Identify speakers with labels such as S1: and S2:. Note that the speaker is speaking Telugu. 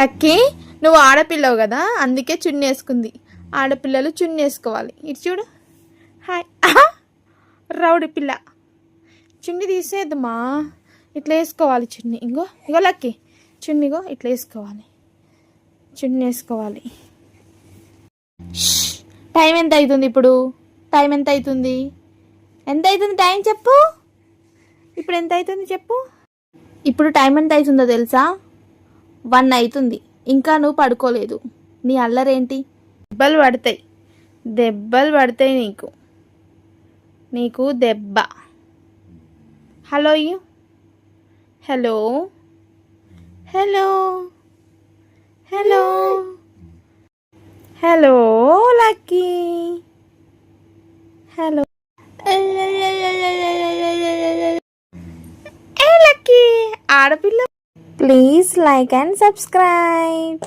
S1: అక్కి, నువ్వు ఆడపిల్లవు కదా, అందుకే చున్నీ వేసుకుంది. ఆడపిల్లలు చున్నీ వేసుకోవాలి. ఇటు చూడు. హాయ్. రౌడీ పిల్ల. చున్నీ తీసేద్దుమా, ఇట్లా వేసుకోవాలి చున్నీ. ఇంగో ఇగో లక్కి, చున్నీగో ఇట్లా వేసుకోవాలి. చున్నీ వేసుకోవాలి. టైం ఎంత అవుతుంది ఇప్పుడు? టైం ఎంత అవుతుంది? ఎంత అవుతుంది టైం చెప్పు. ఇప్పుడు ఎంత అవుతుంది చెప్పు. ఇప్పుడు టైం ఎంత అవుతుందో తెలుసా? 1 అవుతుంది. ఇంకా నువ్వు పడుకోలేదు. నీ అల్లరేంటి? దెబ్బలు పడతాయి, దెబ్బలు పడతాయి నీకు. నీకు దెబ్బ. Hello you. Hello hello hello hello Lucky. Hello ఏ లక్కీ ఆడపిల్ల. Please like and subscribe.